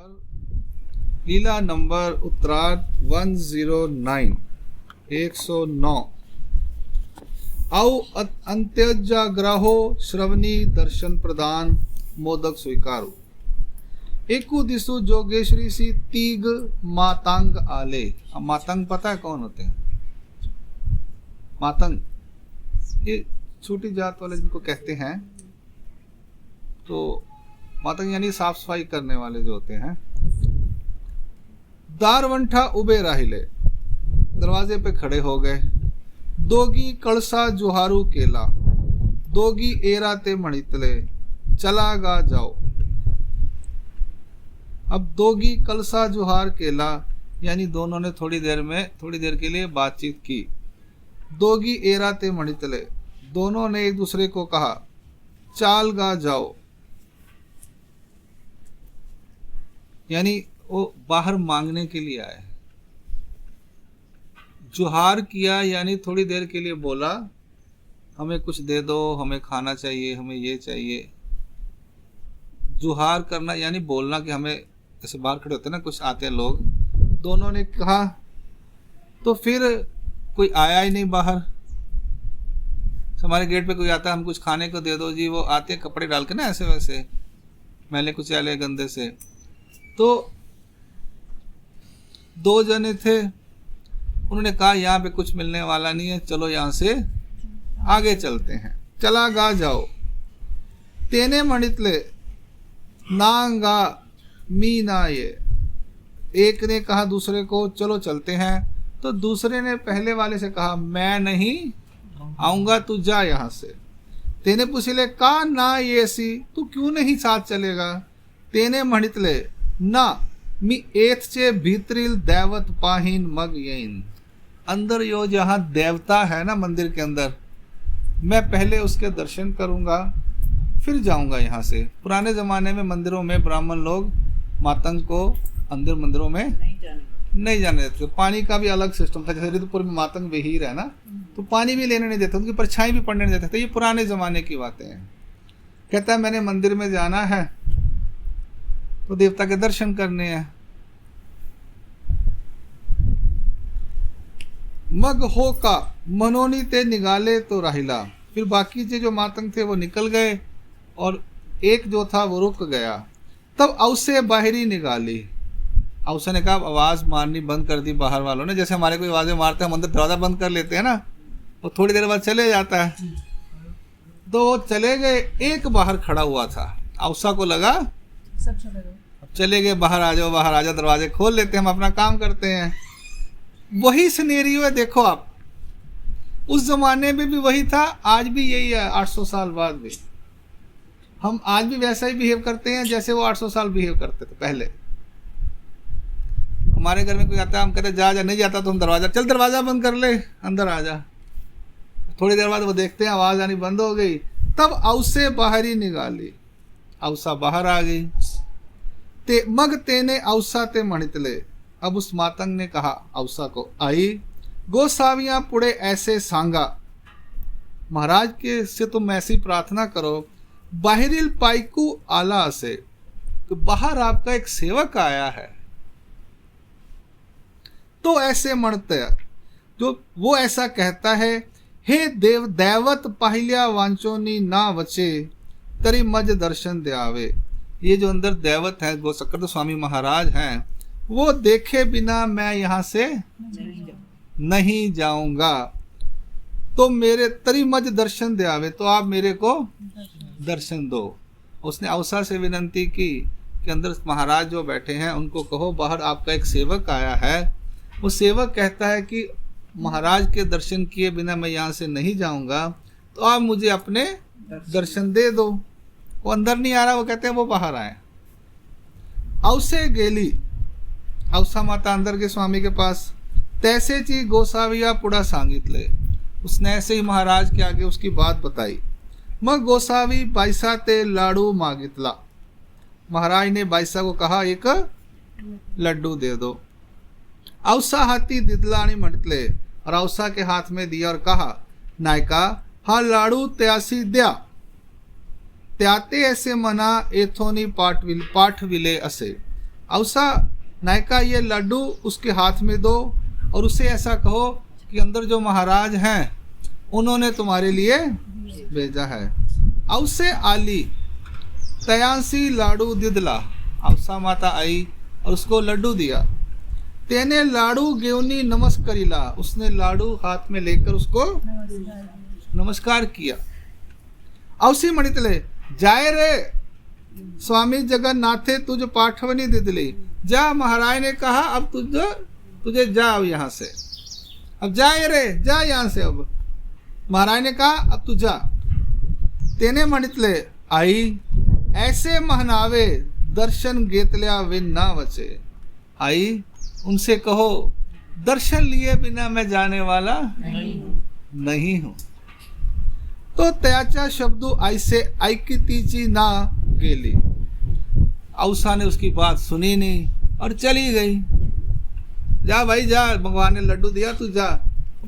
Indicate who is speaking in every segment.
Speaker 1: लीला number उत्तरार्ध 109 109। औ अंत्यजाग्रहो श्रवणी दर्शन प्रदान मोदक स्वीकारो। एकु दिशु जोगेश्वरी सी तीग मातंग आले। अब मातंग पता है कौन होते हैं? मातंग ये छोटी जात वाले जिनको कहते हैं, तो मातंग यानी साफ सफाई करने वाले जो होते हैं। दारवंठा उबे राहिले, दरवाजे पे खड़े हो गए। दोगी कलसा जुहारू केला, दोगी एरा ते मणितले, चला गा जाओ। अब दोगी कलसा जुहार केला यानी दोनों ने थोड़ी देर के लिए बातचीत की। दोगी एरा ते मणितले, दोनों ने एक दूसरे को कहा चाल गा जाओ, यानी वो बाहर मांगने के लिए आए। जुहार किया यानी थोड़ी देर के लिए बोला हमें कुछ दे दो, हमें खाना चाहिए, हमें ये चाहिए। जुहार करना यानी बोलना कि हमें, ऐसे बाहर खड़े होते हैं ना, कुछ आते हैं लोग। दोनों ने कहा तो फिर कोई आया ही नहीं बाहर। हमारे गेट पे कोई आता है, हम कुछ खाने को दे दो जी, वो आते कपड़े डाल के ना ऐसे वैसे मैले कुचैले गंदे से। तो दो जने थे, उन्होंने कहा यहाँ पे कुछ मिलने वाला नहीं है, चलो यहाँ से आगे चलते हैं। चला गा जाओ। तेने मणितले नांगा मी ना ये, एक ने कहा दूसरे को चलो चलते हैं, तो दूसरे ने पहले वाले से कहा मैं नहीं आऊंगा, तू जा यहाँ से। तेने पूछले का ना ये सी, तू क्यों नहीं साथ चलेगा? तेने मणितले ना मी एथचे भीतरिल दैवत पाहीन मग येन, अंदर यो जहाँ देवता है ना मंदिर के अंदर, मैं पहले उसके दर्शन करूंगा फिर जाऊंगा यहाँ से। पुराने ज़माने में मंदिरों में ब्राह्मण लोग मातंग को अंदर मंदिरों में नहीं जाने देते। पानी का भी अलग सिस्टम था, जैसे ऋतुपुर में मातंग विहीर है ना, तो पानी भी लेने नहीं देते, उनकी परछाई भी पड़ने नहीं देते थे। ये पुराने ज़माने की बातें हैं। कहता है मैंने मंदिर में जाना है तो देवता के दर्शन करने हैं। मग हो का मनोनी ते निगाले तो राहिला, फिर बाकी जो मातंग थे वो निकल गए और एक जो था वो रुक गया। तब औसे बाहरी निगाली, औसे ने कहा आवाज़ मारनी बंद कर दी बाहर वालों ने। जैसे हमारे कोई आवाज़ें मारते हैं हम अंदर दरवाज़ा बंद कर लेते हैं ना, वो थोड़ी देर बाद चले जाता है। तो वो चले गए, एक बाहर खड़ा हुआ था। औसा को लगा सब चले गए, बाहर आ जाओ बाहर आ जाओ, दरवाजे खोल लेते हैं, हम अपना काम करते हैं। वही सिनेरियो है, देखो आप, उस जमाने में भी वही था, आज भी यही है। 800 साल बाद भी हम आज भी वैसा ही बिहेव करते हैं जैसे वो 800 साल बिहेव करते थे पहले। हमारे घर में कोई आता है, हम कहते जा नहीं जाता तो हम दरवाज़ा बंद कर ले, अंदर आ जा। थोड़ी देर बाद वो देखते हैं आवाज़ आनी बंद हो गई, तब औसे बाहरी निकाली, औसा बाहर आ गई। ते मग तेने औसा ते मणितले, अब उस मातंग ने कहा औसा को, आई गोसावियां पुड़े ऐसे सांगा, महाराज के से तुम ऐसी प्रार्थना करो, बाहरिल पाइकू आला से, तो बाहर आपका एक सेवक आया है। तो ऐसे मणते जो वो ऐसा कहता है, हे देव दैवत पाहिल्या वांचोनी ना वचे, तरी मज दर्शन द्यावे। ये जो अंदर दैवत है गोसक्कर स्वामी महाराज हैं, वो देखे बिना मैं यहाँ से नहीं जाऊंगा, तो मेरे तरी मज दर्शन द्यावे, तो आप मेरे को दर्शन दो। उसने औसा से विनंती की कि अंदर महाराज जो बैठे हैं उनको कहो बाहर आपका एक सेवक आया है। वो सेवक कहता है कि महाराज के दर्शन किए बिना मैं यहाँ से नहीं जाऊंगा, तो आप मुझे अपने दर्शन दे दो। वो अंदर नहीं आ रहा, वो कहते हैं वो बाहर आए। औसे गेली, औसा माता अंदर के स्वामी के पास, तैसे ची गोसाविया पुड़ा सांगितले, उसने ऐसे ही महाराज के आगे उसकी बात बताई। मग गोसावी बाईसा ते लाडू मागितला, महाराज ने बाईसा को कहा एक लड्डू दे दो। औसा हाथी दिदलानी मणितले, और औसा के हाथ में दिया और कहा नायका हा लाडू त्यासी द्या, त्याते ऐसे मना एथोनी पाठ विले असे, औसा नायका ये लड्डू उसके हाथ में दो और उससे ऐसा कहो कि अंदर जो महाराज हैं उन्होंने तुम्हारे लिए भेजा है। औसे आली तयांसी लाडू दिदला, औसा माता आई और उसको लड्डू दिया। तेने लाडू गेवनी नमस्करिला, उसने लाडू हाथ में लेकर उसको नमस्कार किया। औसी मणितले जाए रे स्वामी जगन्नाथे तुझ पाठवनी दिदली, जा महाराज ने कहा अब तुझे जा अब यहाँ से, अब जाए रे जा यहाँ से, अब महाराज ने कहा अब तू जा। तेने मणितले आई ऐसे महनावे दर्शन गेतल्या विन ना बचे, आई उनसे कहो दर्शन लिए बिना मैं जाने वाला नहीं हूं। तो त्याचा शब्दों ऐसे ऐकितीची ना गेली, औसा ने उसकी बात सुनी नहीं और चली गई। जा भाई जा, भगवान ने लड्डू दिया तू जा।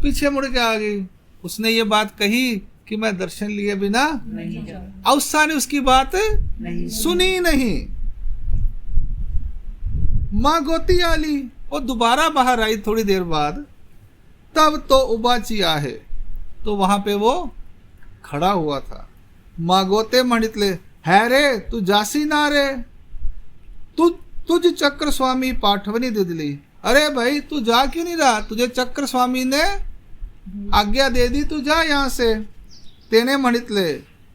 Speaker 1: पीछे मुड़ के आ गई। उसने ये बात कही कि मैं दर्शन लिए बिना औसा ने उसकी बात सुनी नहीं। माँ गोती आली, वो दोबारा बाहर आई थोड़ी देर बाद, तब तो उबाची आहे, तो वहां पे वो खड़ा हुआ था। माँ गोते मणितले है रे तू जासी ना रे, तुझ चक्र स्वामी पाठवनी दिदली, अरे भाई तू जा क्यों नहीं रहा, तुझे चक्र स्वामी ने आज्ञा दे दी, तू जा यहाँ से। तेने मणितले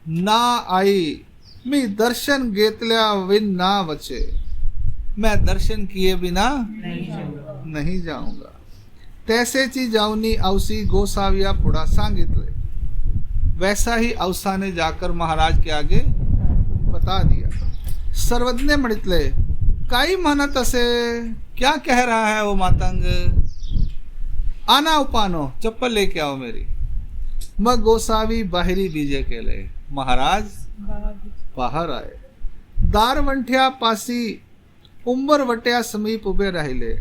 Speaker 1: ना आई मी दर्शन गेतल्या विन ना बचे, मैं दर्शन किए बिना नहीं जाऊंगा। तैसेची जाऊनी औसी गोसाविया पुढा सांगितले, वैसा ही औसा ने जाकर महाराज के आगे बता दिया। सर्वज्ञ मणितले काई म्हणत असे, क्या कह रहा है वो मातंग, आना उपानो चप्पल लेके आओ मेरी। मग गोसावी बाहरी बीजे केले, महाराज बाहर आए। दारवंठ्या पासी उम्बर वट्या समीप उबे रहिले,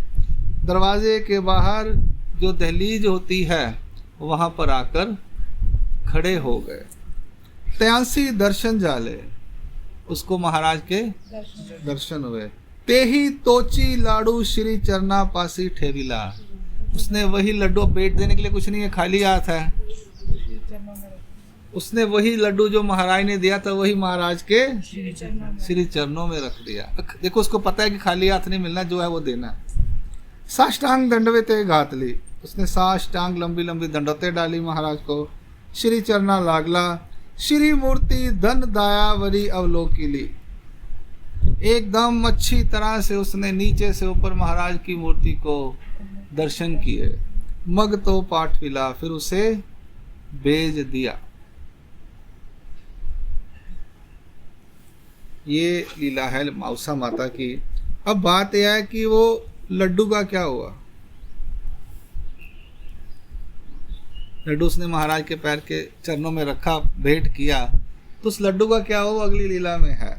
Speaker 1: दरवाजे के बाहर जो दहलीज होती है वहां पर आकर खड़े हो गए। त्यांसी दर्शन जाले, उसको महाराज के दर्शन हुए। तेही तोची लाडू श्री चरना पासी ठेविला, उसने वही लड्डू, पेट देने के लिए कुछ नहीं है, खाली हाथ है, उसने वही लड्डू जो महाराज ने दिया था वही महाराज के श्री चरणों में रख दिया। देखो उसको पता है कि खाली हाथ नहीं मिलना, जो है वो देना। साष्टांग दंडवते घातली, उसने साष्टांग लंबी लंबी दंडवते डाली महाराज को। श्री चरना लागला, श्री मूर्ति धन दायावरी अवलोकिली, एकदम अच्छी तरह से उसने नीचे से ऊपर महाराज की मूर्ति को दर्शन किए। मग तो पाठ पिला, फिर उसे भेज दिया। ये लीला है मौसा माता की। अब बात यह है कि वो लड्डू का क्या हुआ। लड्डू उसने महाराज के पैर के चरणों में रखा, भेंट किया, तो उस लड्डू का क्या हुआ अगली लीला में है।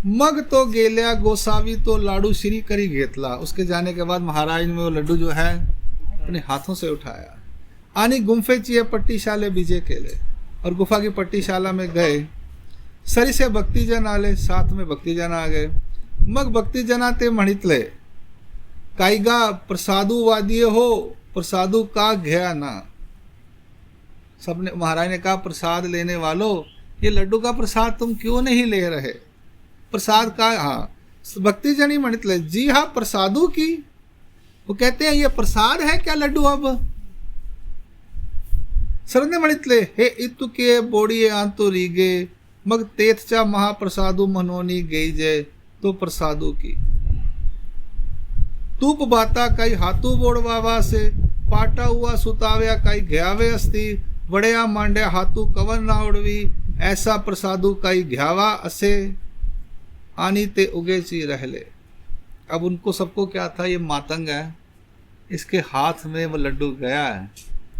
Speaker 1: मग तो गेल्या गोसावी तो लाडू श्री करी घेतला, उसके जाने के बाद महाराज ने वो लड्डू जो है अपने हाथों से उठाया। आनी गुम्फेची पट्टीशाले बीजे केले, और गुफा की पट्टीशाला में गए। सरी से भक्तिजन आले, साथ में भक्तिजन आ गए। मग भक्तिजना ते म्हणितले काईगा प्रसादू वादिये हो, प्रसादू का घया ना। सबने, महाराज ने कहा प्रसाद लेने वालों, ये लड्डू का प्रसाद तुम क्यों नहीं ले रहे, प्रसाद का। हाँ, भक्तिजन ही म्हणितले जी हाँ प्रसादू की, वो कहते हैं ये प्रसाद है क्या लड्डू। अब सरने मणितले हे इतुके बोड़िए आंतु रीगे, मग तेथचा महाप्रसादू मनोनी गई जय, तो प्रसादू की। तूप बाता कई हाथू बोड़वावा से, पाटा हुआ सुताव्या कई घ्यावे अस्ति, वड़या मांड्या हाथू कवन ना उड़वी, ऐसा प्रसादू कई घ्यावा असे, आनी ते उगेची रहले। अब उनको सबको क्या था, ये मातंग है, इसके हाथ में वो लड्डू गया है,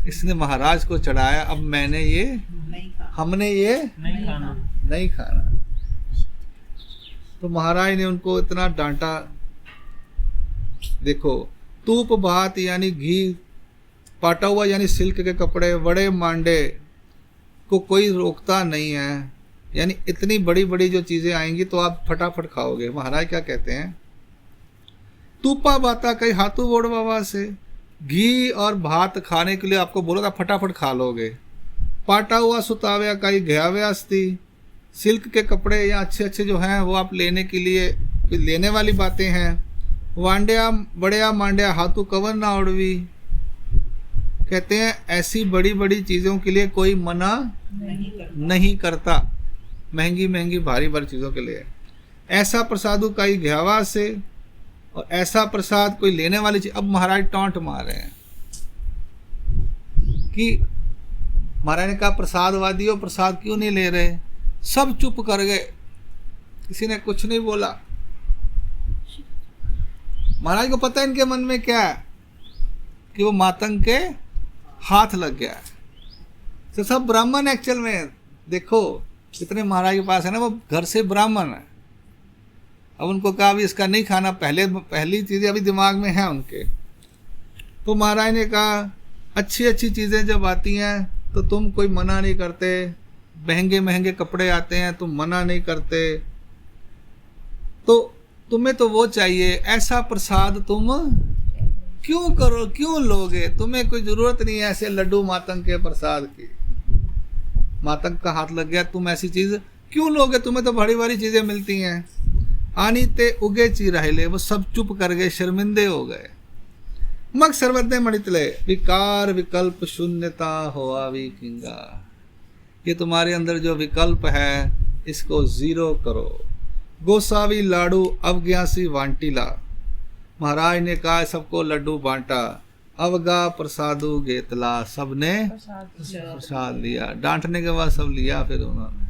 Speaker 1: इसने महाराज को चढ़ाया, अब मैंने ये हमने ये नहीं खाना। तो महाराज ने उनको इतना डांटा। देखो, तूप भात यानी घी, पाटा हुआ यानी सिल्क के कपड़े, बड़े मांडे को कोई रोकता नहीं है, यानी इतनी बड़ी बड़ी जो चीज़ें आएंगी तो आप फटाफट खाओगे। महाराज क्या कहते हैं, तूपा बाता कई हाथू बोड़ बाबा से, घी और भात खाने के लिए आपको बोला था फटाफट खा लोगे। पाटा हुआ सुताव्या कई घयाव्या अस्ति, सिल्क के कपड़े या अच्छे अच्छे जो हैं वो आप लेने के लिए लेने वाली बातें हैं। वांड्या बड़िया मांड्या हाथू कवन ना उड़वी, कहते हैं ऐसी बड़ी बड़ी चीज़ों के लिए कोई मना नहीं करता, महंगी महंगी भारी भारी चीज़ों के लिए। ऐसा प्रसादु कई घ्यावा से, और ऐसा प्रसाद कोई लेने वाली चीज। अब महाराज टॉन्ट मार रहे हैं कि महाराज ने कहा प्रसादवादी हो, प्रसाद क्यों नहीं ले रहे। सब चुप कर गए, किसी ने कुछ नहीं बोला। महाराज को पता है इनके मन में क्या है, कि वो मातंग के हाथ लग गया। तो सब ब्राह्मण एक्चुअल में देखो कितने महाराज के पास है ना, वो घर से ब्राह्मण है। अब उनको कहा अभी इसका नहीं खाना, पहली चीज़ें अभी दिमाग में है उनके। तो महाराज ने कहा अच्छी अच्छी चीज़ें जब आती हैं तो तुम कोई मना नहीं करते, महंगे महंगे कपड़े आते हैं तुम मना नहीं करते, तो तुम्हें तो वो चाहिए, ऐसा प्रसाद तुम क्यों करो, क्यों लोगे, तुम्हें कोई ज़रूरत नहीं है ऐसे लड्डू मातंग के प्रसाद की। मातंग का हाथ लग गया, तुम ऐसी चीज़ क्यों लोगे, तुम्हें तो बड़ी बड़ी चीज़ें मिलती हैं। आनी ते उगे चिराहिले, वो सब चुप कर गए, शर्मिंदे हो गए। मग सर्वज्ञ मणितले, विकार विकल्प शून्यता होआ किंगा, ये तुम्हारे अंदर जो विकल्प है इसको जीरो करो। गोसावी लाडू अवज्ञासी वांटीला, महाराज ने कहा सबको लड्डू बांटा। अवगा प्रसादु गेतला, सबने प्रसाद लिया। डांटने के बाद सब लिया, फिर उन्होंने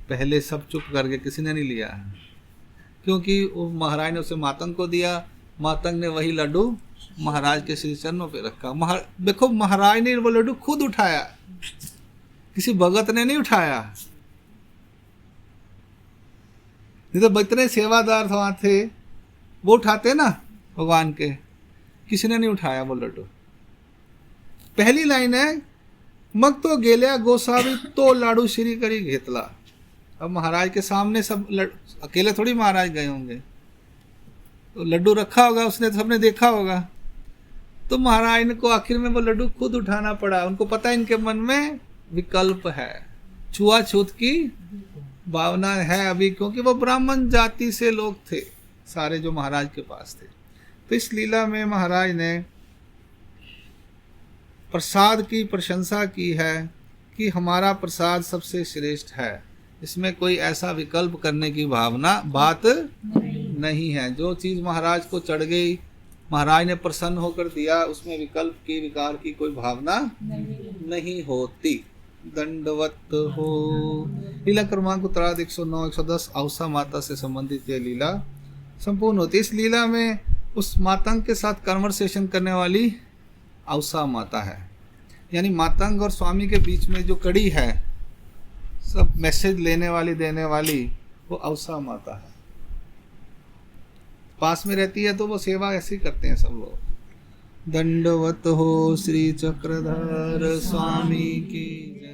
Speaker 1: पहले सब चुप करके किसी ने नहीं लिया, क्योंकि वो महाराज ने उसे मातंग को दिया, मातंग ने वही लड्डू महाराज के श्री चरणों पे रखा। देखो महाराज ने वो लड्डू खुद उठाया, किसी भगत ने नहीं उठाया। नहीं तो इतने सेवादार वहां थे, वो उठाते ना भगवान के, किसी ने नहीं उठाया वो लड्डू। पहली लाइन है मग तो गेल्या गोसावी तो लाडू श्री करी घेतला। अब महाराज के सामने सब अकेले थोड़ी महाराज गए होंगे, तो लड्डू रखा होगा उसने, तो सबने देखा होगा। तो महाराज को आखिर में वो लड्डू खुद उठाना पड़ा। उनको पता है इनके मन में विकल्प है, छुआछूत की भावना है अभी, क्योंकि वो ब्राह्मण जाति से लोग थे सारे जो महाराज के पास थे। तो इस लीला में महाराज ने प्रसाद की प्रशंसा की है कि हमारा प्रसाद सबसे श्रेष्ठ है, इसमें कोई ऐसा विकल्प करने की बात नहीं है। जो चीज़ महाराज को चढ़ गई, महाराज ने प्रसन्न होकर दिया, उसमें विकल्प की विकार की कोई भावना नहीं होती। दंडवत हो। लीला क्रमांक उत्तरार्ध 109 110 औसा माता से संबंधित यह लीला संपूर्ण होती है। इस लीला में उस मातंग के साथ कन्वर्सेशन करने वाली औसा माता है, यानी मातंग और स्वामी के बीच में जो कड़ी है, सब मैसेज लेने वाली देने वाली, वो औसा माता है। पास में रहती है तो वो सेवा ऐसे ही करते हैं सब लोग। दंडवत हो श्री चक्रधर स्वामी की।